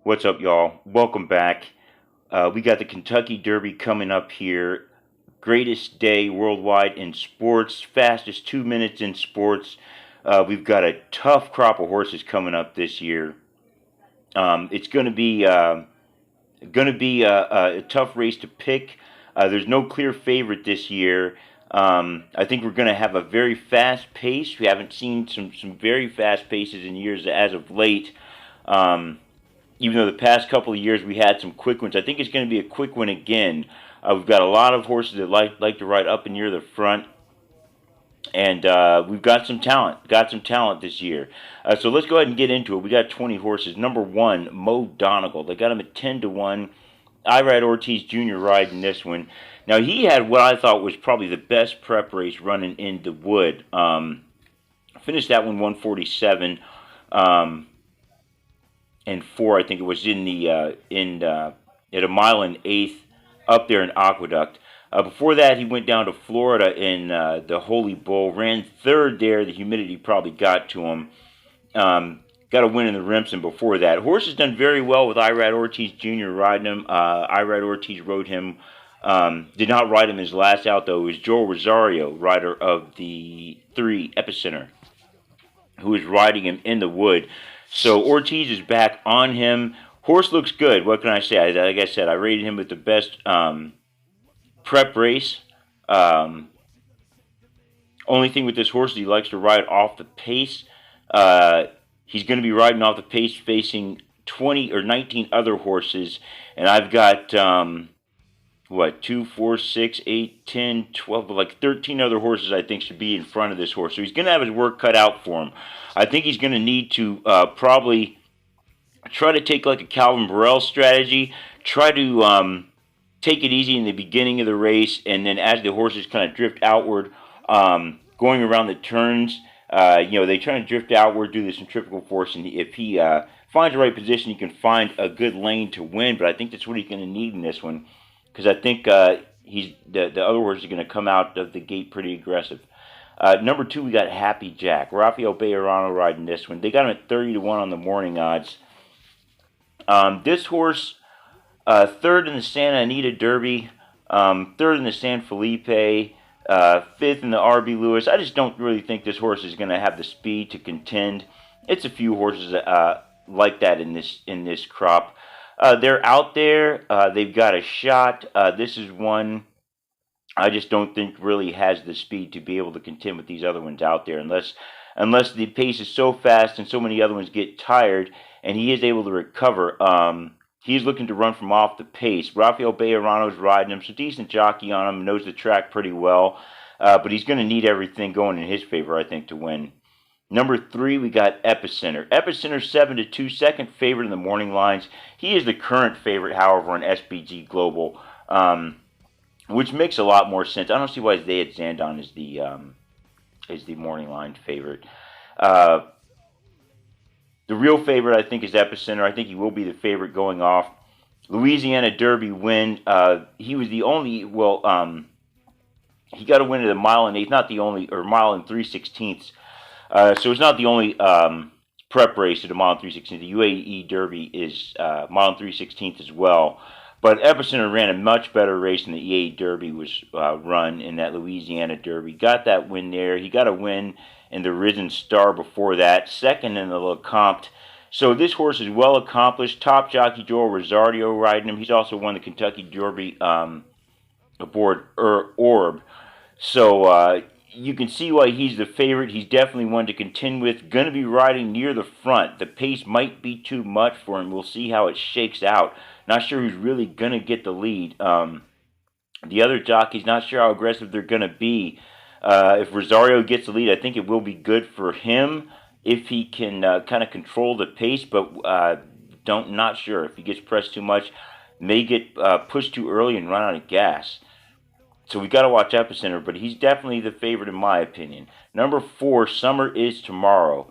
What's up, y'all? Welcome back. We got the Kentucky Derby coming up here. Greatest day worldwide in sports, fastest 2 minutes in sports. We've got a tough crop of horses coming up this year. It's going to be a tough race to pick. There's no clear favorite this year. I think we're going to have a very fast pace. We haven't seen some very fast paces in years as of late. Um, Even though the past couple of years we had some quick ones, I think it's going to be a quick one again. We've got a lot of horses that like to ride up and near the front, and we've got some talent. Got some talent this year. So let's go ahead and get into it. We got 20 horses. Number one, Mo Donegal. They got him at 10-1. Irad Ortiz Jr. riding this one. Now he had what I thought was probably the best prep race running in the wood. Finished that one 147. And 4, I think it was in the at a mile and eighth up there in Aqueduct. Before that, he went down to Florida in the Holy Bull, ran third there. The humidity probably got to him. Got a win in the Remsen before that. Horse has done very well with Irad Ortiz Jr. riding him. Irad Ortiz rode him. Did not ride him his last out, though. It was Joel Rosario, rider of the 3 Epicenter, who was riding him in the wood. So Ortiz is back on him. Horse looks good. What can I say? Like I said, I rated him with the best prep race. Only thing with this horse is he likes to ride off the pace. He's going to be riding off the pace facing 20 or 19 other horses. And I've got, 2, 4, 6, 8, 10, 12, like 13 other horses I think should be in front of this horse. So he's going to have his work cut out for him. I think he's going to need to probably try to take like a Calvin Burrell strategy. Try to take it easy in the beginning of the race, and then as the horses kind of drift outward, going around the turns, they try to drift outward, do the centrifugal force, and if he finds the right position, he can find a good lane to win. But I think that's what he's going to need in this one, because I think the other horses are going to come out of the gate pretty aggressive. Number 2, we got Happy Jack. Rafael Bejarano riding this one. They got him at 30-1 on the morning odds. This horse, third in the Santa Anita Derby, third in the San Felipe, fifth in the R.B. Lewis. I just don't really think this horse is going to have the speed to contend. It's a few horses like that in this crop. They're out there. They've got a shot. This is one I just don't think really has the speed to be able to contend with these other ones out there, unless the pace is so fast and so many other ones get tired, and he is able to recover. He's looking to run from off the pace. Rafael Bejarano's riding him, so decent jockey on him, knows the track pretty well, but he's going to need everything going in his favor, I think, to win. Number 3, we got Epicenter. Epicenter 7-2, second favorite in the morning lines. He is the current favorite, however, on SBG Global, which makes a lot more sense. I don't see why Zayed Zandon is the morning line favorite. The real favorite, I think, is Epicenter. I think he will be the favorite going off. Louisiana Derby win. He was the only. He got a win at a mile and eighth, not the only, or mile and 3/16. So it's not the only prep race at a mile and 3/16. The UAE Derby is mile and 3/16 as well. But Epicenter ran a much better race than the EA Derby was run in that Louisiana Derby. Got that win there. He got a win in the Risen Star before that. Second in the LeCompte. So this horse is well accomplished. Top jockey Joel Rosario riding him. He's also won the Kentucky Derby aboard Orb. So you can see why he's the favorite. He's definitely one to contend with. Going to be riding near the front. The pace might be too much for him. We'll see how it shakes out. Not sure who's really going to get the lead. The other jockeys, not sure how aggressive they're going to be. If Rosario gets the lead, I think it will be good for him if he can kind of control the pace, but not sure. If he gets pressed too much, may get pushed too early and run out of gas. So we've got to watch Epicenter, but he's definitely the favorite in my opinion. Number 4, Summer is Tomorrow.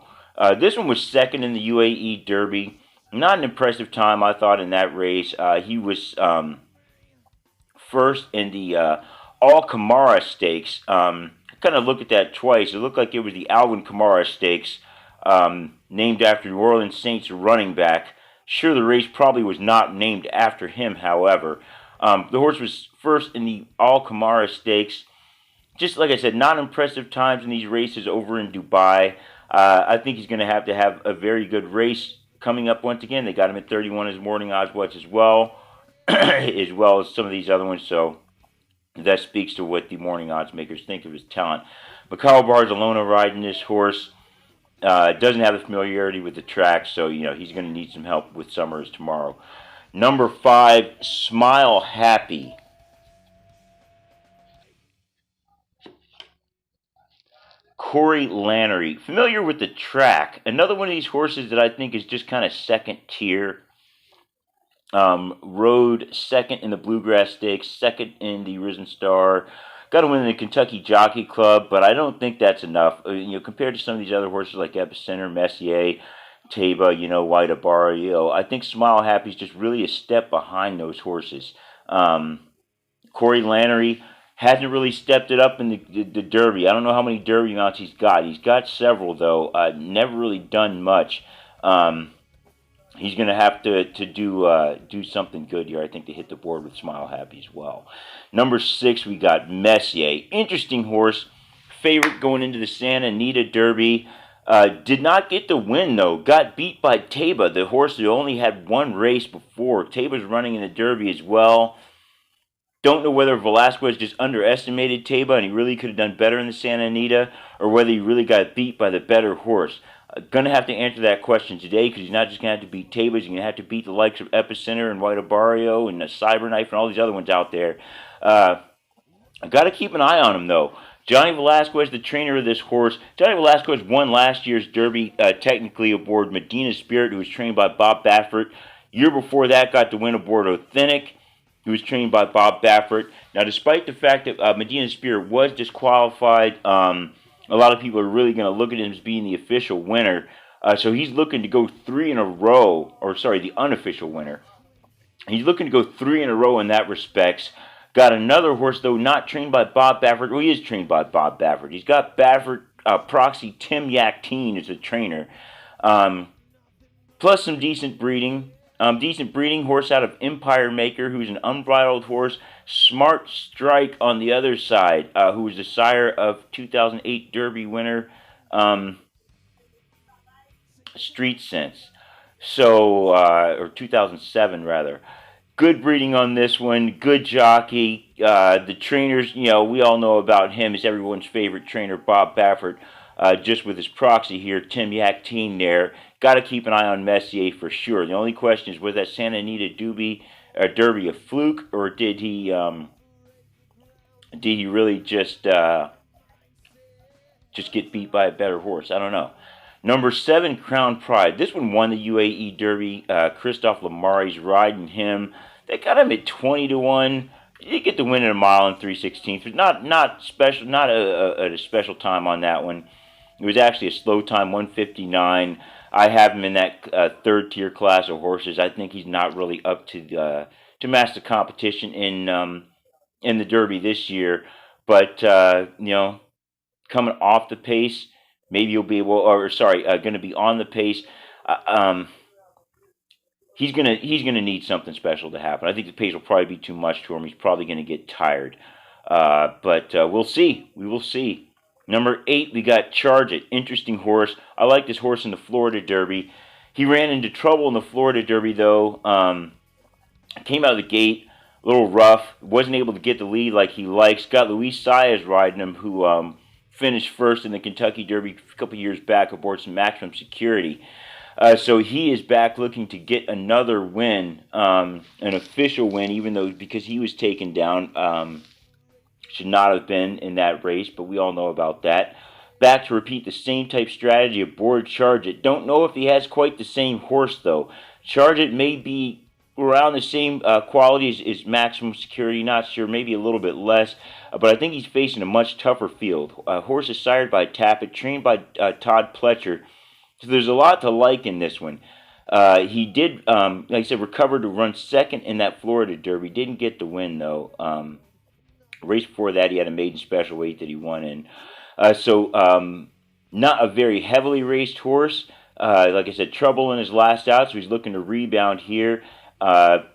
This one was second in the UAE Derby. Not an impressive time, I thought, in that race. He was first in the All Kamara Stakes. Kind of looked at that twice. It looked like it was the Alvin Kamara Stakes, named after New Orleans Saints running back Sure, the race probably was not named after him, however. The horse was first in the Al Kamara Stakes. Just like I said, not impressive times in these races over in Dubai. I think he's going to have a very good race coming up once again. They got him at 31 as morning odds watch as well, as well as some of these other ones. So that speaks to what the morning odds makers think of his talent. Mikhail Barzalona riding this horse. Doesn't have the familiarity with the track, so he's going to need some help with Summers tomorrow. Number 5, Smile Happy. Corey Lannery, familiar with the track. Another one of these horses that I think is just kind of second tier. Rode second in the Bluegrass Stakes, second in the Risen Star. Got to win in the Kentucky Jockey Club, but I don't think that's enough. Compared to some of these other horses like Epicenter, Messier, Taba, White Barrio, I think Smile Happy is just really a step behind those horses. Corey Lannery hasn't really stepped it up in the Derby. I don't know how many Derby mounts he's got. He's got several, though. Never really done much. He's going to have to do something good here, I think, to hit the board with Smile Happy as well. Number 6, we got Messier. Interesting horse. Favorite going into the Santa Anita Derby. Did not get the win, though. Got beat by Taba, the horse that only had one race before. Taba's running in the Derby as well. Don't know whether Velasquez just underestimated Taba and he really could have done better in the Santa Anita, or whether he really got beat by the better horse. Going to have to answer that question today, because he's not just going to have to beat Taba, he's going to have to beat the likes of Epicenter and White Barrio and Cyberknife and all these other ones out there. I got to keep an eye on him, though. Johnny Velasquez, the trainer of this horse. Johnny Velasquez won last year's Derby, technically aboard Medina Spirit, who was trained by Bob Baffert. Year before that, got to win aboard Authentic, who was trained by Bob Baffert. Now, despite the fact that Medina Spirit was disqualified, a lot of people are really going to look at him as being the official winner. So he's looking to go 3 in a row, or sorry, the unofficial winner. He's looking to go 3 in a row in that respects. Got another horse, though, not trained by Bob Baffert. Well, he is trained by Bob Baffert. He's got Baffert proxy Tim Yakteen as a trainer. Plus some decent breeding. Decent breeding horse out of Empire Maker, who's an unbridled horse. Smart Strike on the other side, who was the sire of 2008 Derby winner Street Sense. So, or 2007 rather. Good breeding on this one. Good jockey. The trainers, we all know about him as everyone's favorite trainer, Bob Baffert. Just with his proxy here, Tim Yakteen there. Got to keep an eye on Messier for sure. The only question is, was that Santa Anita Derby a fluke, or did he really just get beat by a better horse? I don't know. Number 7, Crown Pride. This one won the UAE Derby. Christophe Lamari's riding him. They got him at 20-1. He did get the win in a mile and 3/16. Not special. Not a special time on that one. It was actually a slow time, 1:59. I have him in that third tier class of horses. I think he's not really up to match the competition in the Derby this year. But coming off the pace, maybe he'll be able, going to be on the pace. He's gonna need something special to happen. I think the pace will probably be too much to him. He's probably gonna get tired. But we'll see. We will see. Number 8, we got Charge It. Interesting horse. I like this horse in the Florida Derby. He ran into trouble in the Florida Derby, though. Came out of the gate a little rough. Wasn't able to get the lead like he likes. Got Luis Saez riding him, who finished first in the Kentucky Derby a couple years back aboard some Maximum Security. So he is back looking to get another win, an official win, even though because he was taken down. Should not have been in that race, but we all know about that. Back to repeat the same type strategy aboard Charge It. Don't know if he has quite the same horse, though. Charge It may be around the same quality as Maximum Security, not sure, maybe a little bit less, but I think he's facing a much tougher field. Horse is sired by Tappet, trained by Todd Pletcher, so there's a lot to like in this one. He did, like I said, recover to run second in that Florida Derby. Didn't get the win, though. Race before that, he had a maiden special weight that he won in. So not a very heavily raced horse, Like I said, trouble in his last out, so he's looking to rebound here.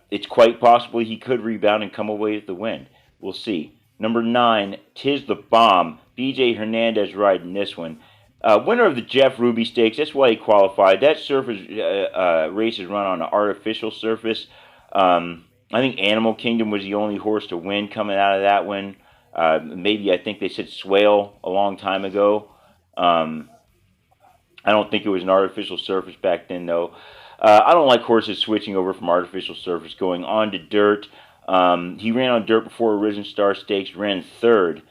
It's quite possible he could rebound and come away with the win. We'll see. Number 9, Tis the Bomb. BJ Hernandez riding this one. Winner of the Jeff Ruby Stakes. That's why he qualified. That surface race is run on an artificial surface. I think Animal Kingdom was the only horse to win coming out of that one. Maybe I think they said Swale a long time ago. I don't think it was an artificial surface back then, though. I don't like horses switching over from artificial surface, going on to dirt. He ran on dirt before Arisen Star Stakes, ran third.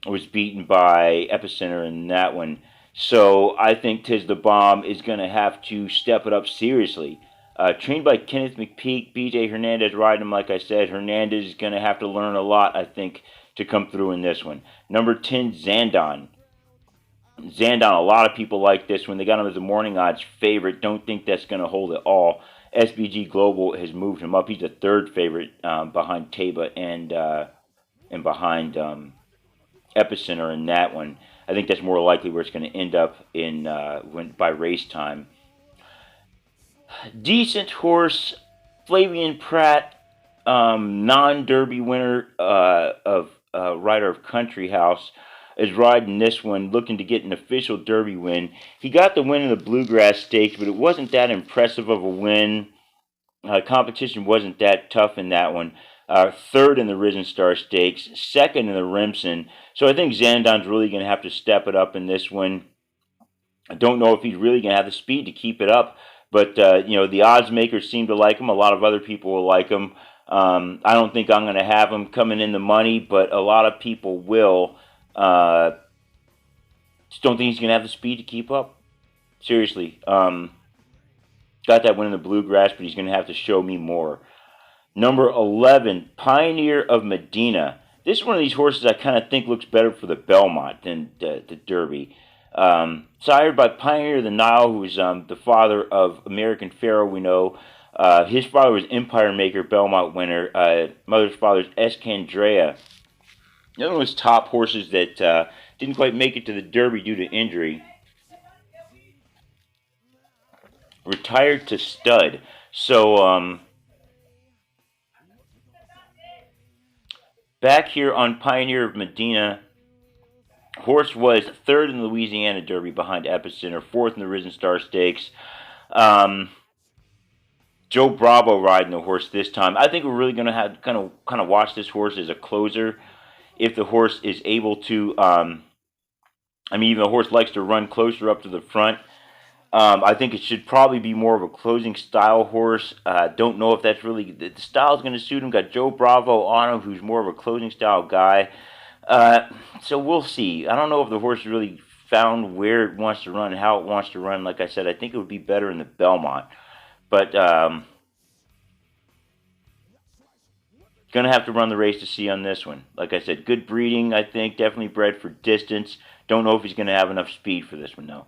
Was beaten by Epicenter in that one. So I think Tis the Bomb is going to have to step it up seriously. Trained by Kenneth McPeak, BJ Hernandez riding him, like I said. Hernandez is going to have to learn a lot, I think, to come through in this one. Number 10, Zandon. Zandon, a lot of people like this one. They got him as a morning odds favorite. Don't think that's going to hold at all. SBG Global has moved him up. He's a third favorite behind Taba and behind Epicenter in that one. I think that's more likely where it's going to end up in by race time. Decent horse, Flavian Pratt, non-Derby winner of rider of Country House, is riding this one, looking to get an official Derby win. He got the win in the Bluegrass Stakes, but it wasn't that impressive of a win. Competition wasn't that tough in that one. Third in the Risen Star Stakes, second in the Remsen. So I think Zandon's really going to have to step it up in this one. I don't know if he's really going to have the speed to keep it up, but the odds makers seem to like him. A lot of other people will like him. I don't think I'm going to have him coming in the money, but a lot of people will. Just don't think he's going to have the speed to keep up. Seriously. Got that win in the Bluegrass, but he's going to have to show me more. Number 11, Pioneer of Medina. This is one of these horses I kind of think looks better for the Belmont than the Derby. Sired by Pioneer of the Nile, who is the father of American Pharaoh, we know. His father was Empire Maker, Belmont winner. Mother's father is Escandrea. The other one was top horses that didn't quite make it to the Derby due to injury. Retired to stud. So, back here on Pioneer of Medina, horse was third in the Louisiana Derby behind Epicenter, fourth in the Risen Star Stakes. Joe Bravo riding the horse this time. I think we're really going to have kind of watch this horse as a closer. If the horse is able to, even the horse likes to run closer up to the front. I think it should probably be more of a closing style horse. Don't know if that's really the style is going to suit him. Got Joe Bravo on him, who's more of a closing style guy. So we'll see. I don't know if the horse really found where it wants to run, how it wants to run. Like I said, I think it would be better in the Belmont. But going to have to run the race to see on this one. Like I said, good breeding, I think. Definitely bred for distance. Don't know if he's going to have enough speed for this one, though.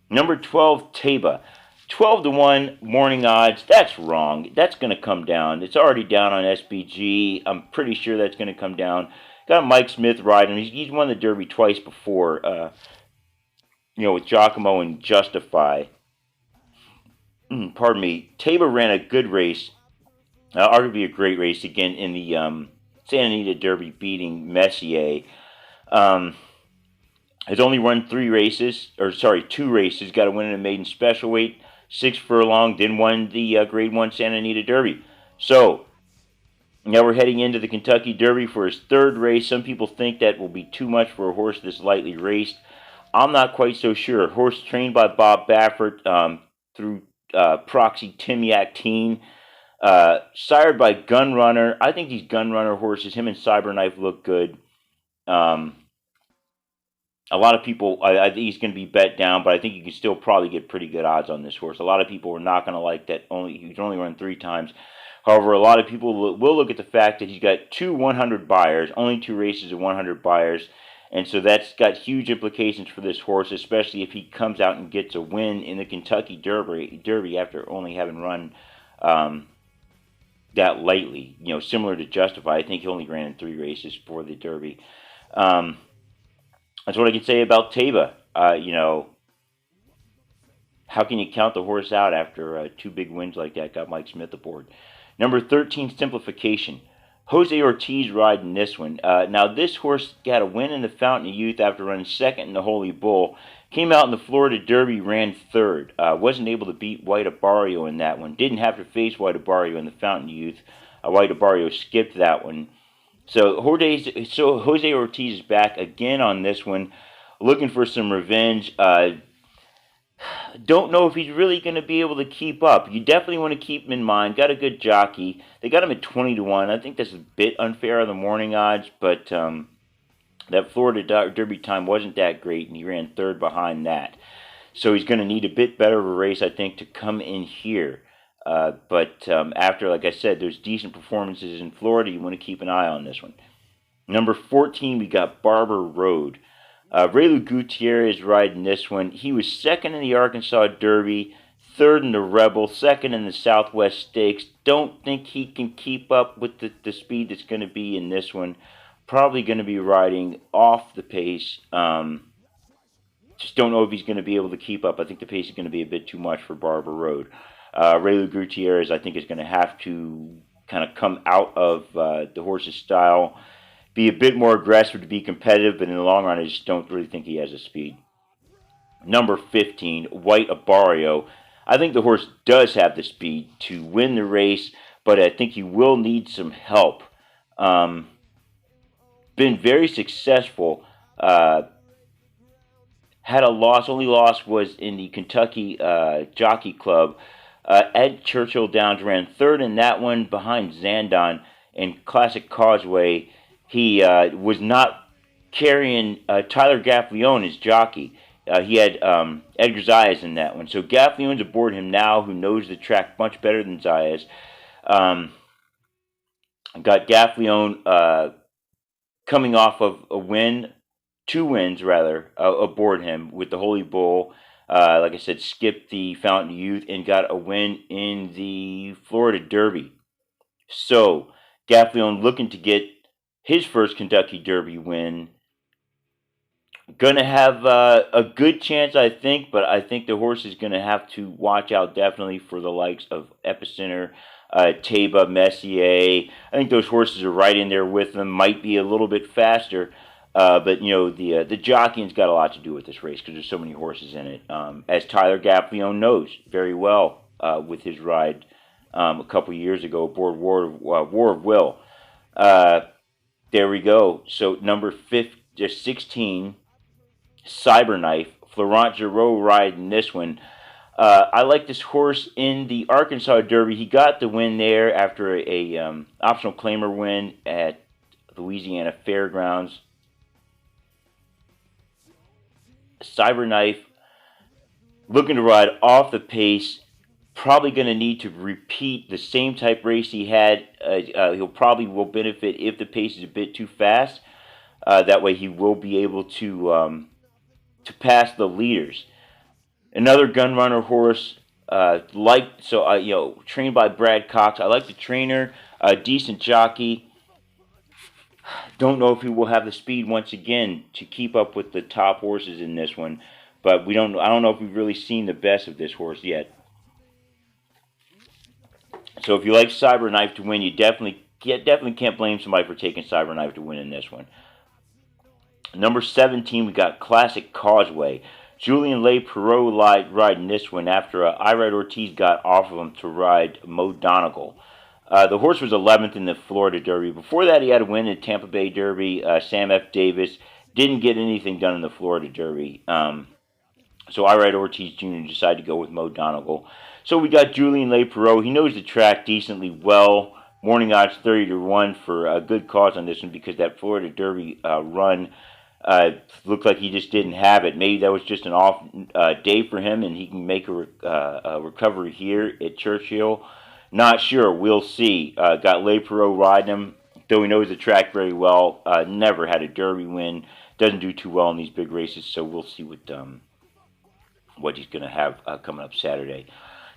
Number 12, Taba. 12 to 1 morning odds. That's wrong. That's going to come down. It's already down on SBG. I'm pretty sure that's going to come down. Got Mike Smith riding. He's won the Derby twice before, with Giacomo and Justify. Pardon me. Taba ran a good race. Arguably a great race again in the Santa Anita Derby, beating Messier. Has only run 2 races. Got a win in a maiden special weight, 6 furlong, then won the Grade 1 Santa Anita Derby. So, now we're heading into the Kentucky Derby for his 3rd race. Some people think that will be too much for a horse this lightly raced. I'm not quite so sure. Horse trained by Bob Baffert through Proxy Timiac Teen. Sired by Gunrunner. I think these Gunrunner horses, him and Cyberknife, look good. A lot of people, I think he's going to be bet down, but I think you can still probably get pretty good odds on this horse. A lot of people are not going to like that. He's only run 3 times. However, a lot of people will look at the fact that he's got 2 100 buyers, only 2 races of 100 buyers, and so that's got huge implications for this horse, especially if he comes out and gets a win in the Kentucky Derby after only having run that lately. Similar to Justify. I think he only ran in 3 races for the Derby. That's what I can say about Taba. how can you count the horse out after two big wins like that? Got Mike Smith aboard. Number 13, Simplification. Jose Ortiz riding this one. Now, this horse got a win in the Fountain of Youth after running second in the Holy Bull. Came out in the Florida Derby, ran third. Wasn't able to beat White Abarrio in that one. Didn't have to face White Abarrio in the Fountain of Youth. White Abarrio skipped that one. So Jose Ortiz is back again on this one, looking for some revenge. Don't know if he's really going to be able to keep up. You definitely want to keep him in mind. Got a good jockey. They got him at 20-1. I think that's a bit unfair on the morning odds, but that Florida Derby time wasn't that great, and he ran third behind that. So he's going to need a bit better of a race, I think, to come in here. But after, like I said, there's decent performances in Florida. You want to keep an eye on this one. Number 14, we got Barber Road. Raylu Gutierrez riding this one. He was second in the Arkansas Derby, third in the Rebel, second in the Southwest Stakes. Don't think he can keep up with the speed that's going to be in this one. Probably going to be riding off the pace. Just don't know if he's going to be able to keep up. I think the pace is going to be a bit too much for Barber Road. Raylu Gutierrez, I think, is going to have to kind of come out of the horse's style, be a bit more aggressive to be competitive, but in the long run, I just don't really think he has the speed. Number 15, White Abarrio. I think the horse does have the speed to win the race, but I think he will need some help. Been very successful. Had a loss. Only loss was in the Kentucky Jockey Club. Ed Churchill Downs ran third in that one behind Zandon and Classic Causeway. He was not carrying Tyler Gaffleone as jockey. He had Edgar Zayas in that one. So Gaffleone's aboard him now, who knows the track much better than Zayas. Got Gaffleone coming off of a win, two wins rather, aboard him with the Holy Bull. Like I said, skipped the Fountain of Youth and got a win in the Florida Derby. So Gaffleone looking to get his first Kentucky Derby win. Going to have a good chance, I think, but I think the horse is going to have to watch out definitely for the likes of Epicenter, Taba, Messier. I think those horses are right in there with them. Might be a little bit faster, but you know the jockeying's got a lot to do with this race because there's so many horses in it. As Tyler Gaffleone knows very well with his ride a couple years ago aboard War of Will. There we go. So number 16, Cyberknife. Florent Giraud riding this one. I like this horse in the Arkansas Derby. He got the win there after a optional claimer win at Louisiana Fairgrounds. Cyberknife looking to ride off the pace. Probably going to need to repeat the same type race he had. He'll probably will benefit if the pace is a bit too fast. That way he will be able to pass the leaders. Another gun runner horse, trained by Brad Cox. I like the trainer, a decent jockey. Don't know if he will have the speed once again to keep up with the top horses in this one, but I don't know if we've really seen the best of this horse yet. So if you like Cyberknife to win, you definitely can't blame somebody for taking Cyberknife to win in this one. Number 17, we got Classic Causeway. Julien Le-Perrot riding this one after Irad Ortiz got off of him to ride Mo Donegal. The horse was 11th in the Florida Derby. Before that, he had a win in Tampa Bay Derby. Sam F. Davis didn't get anything done in the Florida Derby. So Irad Ortiz Jr. decided to go with Mo Donegal. So we got Julien Le-Perrot. He knows the track decently well. Morning odds 30-1 for a good cause on this one because that Florida Derby run looked like he just didn't have it. Maybe that was just an off day for him and he can make a recovery here at Churchill. Not sure. We'll see. Got Le-Perrot riding him, though he knows the track very well. Never had a Derby win. Doesn't do too well in these big races, so we'll see what he's going to have coming up Saturday.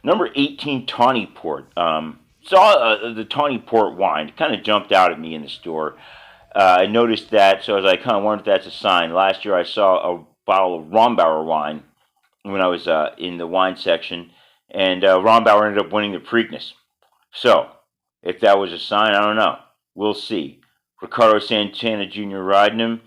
Number 18, Tawny Port. Saw the Tawny Port wine. It kind of jumped out at me in the store. I noticed that, so I was like, I wonder if that's a sign. Last year I saw a bottle of Rombauer wine when I was in the wine section, and Ron Bauer ended up winning the Preakness. So, if that was a sign, I don't know. We'll see. Ricardo Santana Jr. riding him.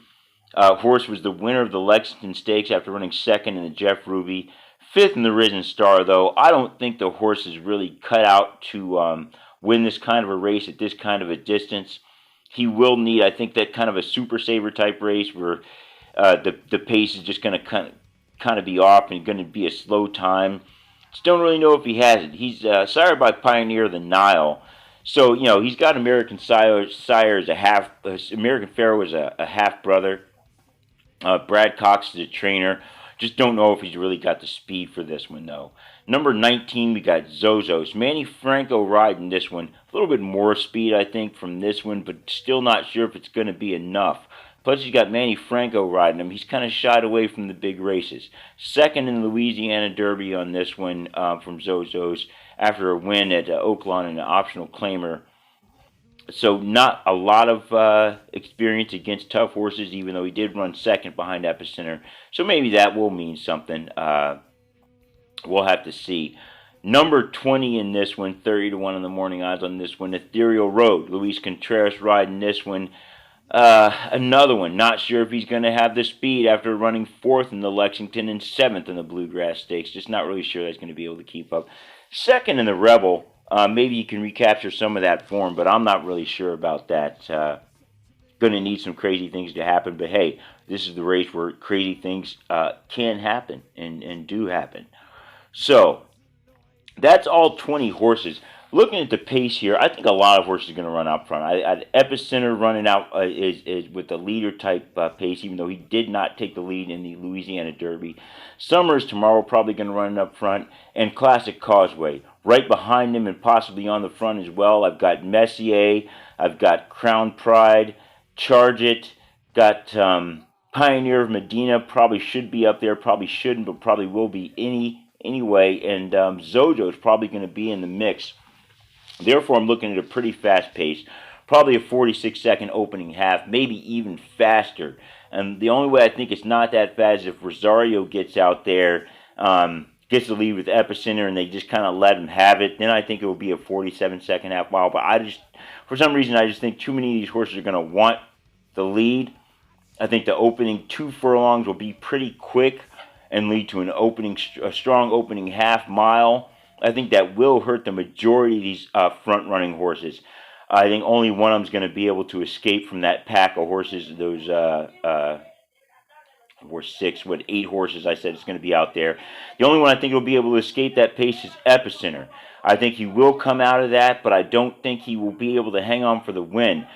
Horse was the winner of the Lexington Stakes after running second in the Jeff Ruby. Fifth in the Risen Star, though. I don't think the horse is really cut out to win this kind of a race at this kind of a distance. He will need, I think, that kind of a Super Saver type race where the pace is just going to kind of be off and going to be a slow time. Just don't really know if he has it. He's sired by Pioneer of the Nile. So, he's got American Sire as a half, American Pharaoh as a half brother. Brad Cox is a trainer. Just don't know if he's really got the speed for this one, though. Number 19, we got Zozos. Manny Franco riding this one. A little bit more speed, I think, from this one, but still not sure if it's going to be enough. Plus, he's got Manny Franco riding him. He's kind of shied away from the big races. Second in the Louisiana Derby on this one from Zozos after a win at Oaklawn and an optional claimer. So not a lot of experience against tough horses, even though he did run second behind Epicenter. So maybe that will mean something. We'll have to see. Number 20 in this one, 30-1 in the morning odds on this one. Ethereal Road. Luis Contreras riding this one. Another one. Not sure if he's going to have the speed after running fourth in the Lexington and seventh in the Bluegrass Stakes. Just not really sure that's going to be able to keep up. Second in the Rebel. Maybe you can recapture some of that form, but I'm not really sure about that. Going to need some crazy things to happen, but hey, this is the race where crazy things can happen and do happen. So, that's all 20 horses. Looking at the pace here, I think a lot of horses are going to run out front. Epicenter running out is with the leader type pace, even though he did not take the lead in the Louisiana Derby. Summers tomorrow probably going to run up front, and Classic Causeway right behind him and possibly on the front as well. I've got Messier, I've got Crown Pride, Charge It, got Pioneer of Medina, probably should be up there, probably shouldn't, but probably will be anyway, and Zojo is probably going to be in the mix. Therefore, I'm looking at a pretty fast pace, probably a 46-second opening half, maybe even faster. And the only way I think it's not that fast is if Rosario gets out there, gets the lead with Epicenter, and they just kind of let him have it. Then I think it will be a 47-second half mile. But for some reason, I just think too many of these horses are going to want the lead. I think the opening 2 furlongs will be pretty quick and lead to a strong opening half mile. I think that will hurt the majority of these front-running horses. I think only one of them is going to be able to escape from that pack of horses. Those 8 horses I said it's going to be out there. The only one I think will be able to escape that pace is Epicenter. I think he will come out of that, but I don't think he will be able to hang on for the win.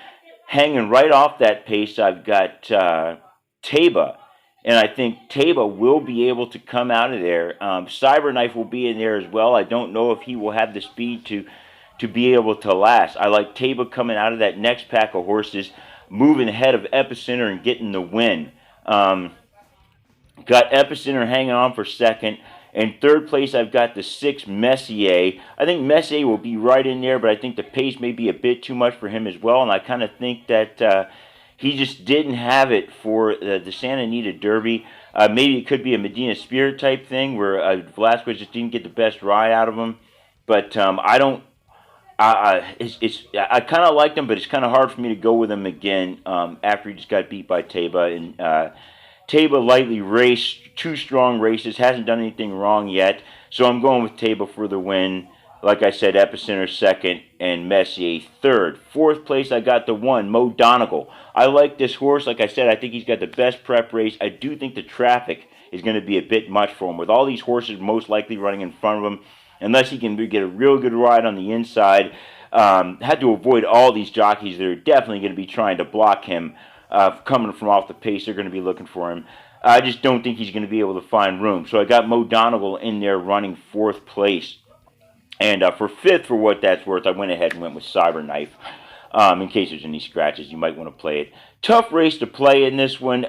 Hanging right off that pace, I've got Taba. And I think Taba will be able to come out of there. Cyberknife will be in there as well. I don't know if he will have the speed to be able to last. I like Taba coming out of that next pack of horses, moving ahead of Epicenter and getting the win. Got Epicenter hanging on for second. In third place, I've got the 6 Messier. I think Messier will be right in there, but I think the pace may be a bit too much for him as well. And I kind of think that he just didn't have it for the Santa Anita Derby. Maybe it could be a Medina Spirit type thing where Velasquez just didn't get the best ride out of him. But I don't. I kind of liked him, but it's kind of hard for me to go with him again after he just got beat by Taba. And Taba lightly raced 2 strong races, hasn't done anything wrong yet. So I'm going with Taba for the win. Like I said, Epicenter second and Messier third. Fourth place, I got the 1, Mo Donegal. I like this horse. Like I said, I think he's got the best prep race. I do think the traffic is going to be a bit much for him. With all these horses most likely running in front of him, unless he can get a real good ride on the inside, had to avoid all these jockeys that are definitely going to be trying to block him coming from off the pace. They're going to be looking for him. I just don't think he's going to be able to find room. So I got Mo Donegal in there running 4th place. And for 5th, for what that's worth, I went ahead and went with Cyberknife. In case there's any scratches, you might want to play it. Tough race to play in this one.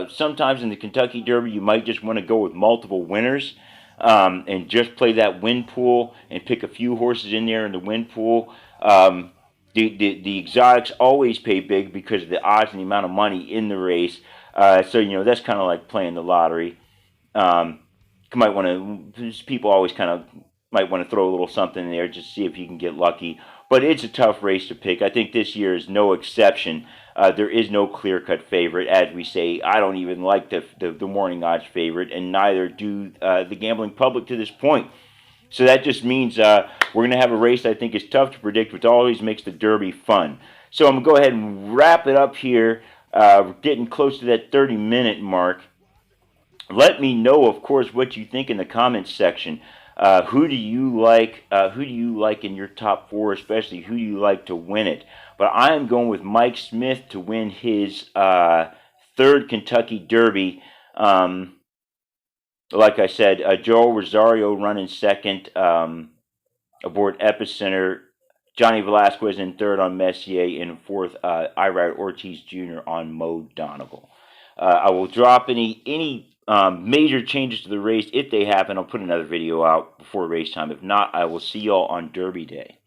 Sometimes in the Kentucky Derby, you might just want to go with multiple winners and just play that win pool and pick a few horses in there in the win pool. The exotics always pay big because of the odds and the amount of money in the race. So, that's kind of like playing the lottery. You might want to. People always kind of might want to throw a little something in there just to see if you can get lucky. But it's a tough race to pick. I think this year is no exception. There is no clear-cut favorite, as we say. I don't even like the morning odds favorite, and neither do the gambling public to this point. So that just means we're going to have a race I think is tough to predict, which always makes the Derby fun. So I'm going to go ahead and wrap it up here. We're getting close to that 30-minute mark. Let me know, of course, what you think in the comments section. Who do you like? Who do you like in your top four, especially? Who do you like to win it? But I am going with Mike Smith to win his third Kentucky Derby. Like I said, Joel Rosario running second aboard Epicenter. Johnny Velasquez in third on Messier, and fourth, Irad Ortiz Jr. on Mo Donegal. I will drop any major changes to the race if they happen. I'll put another video out before race time. If not, I will see y'all on Derby Day.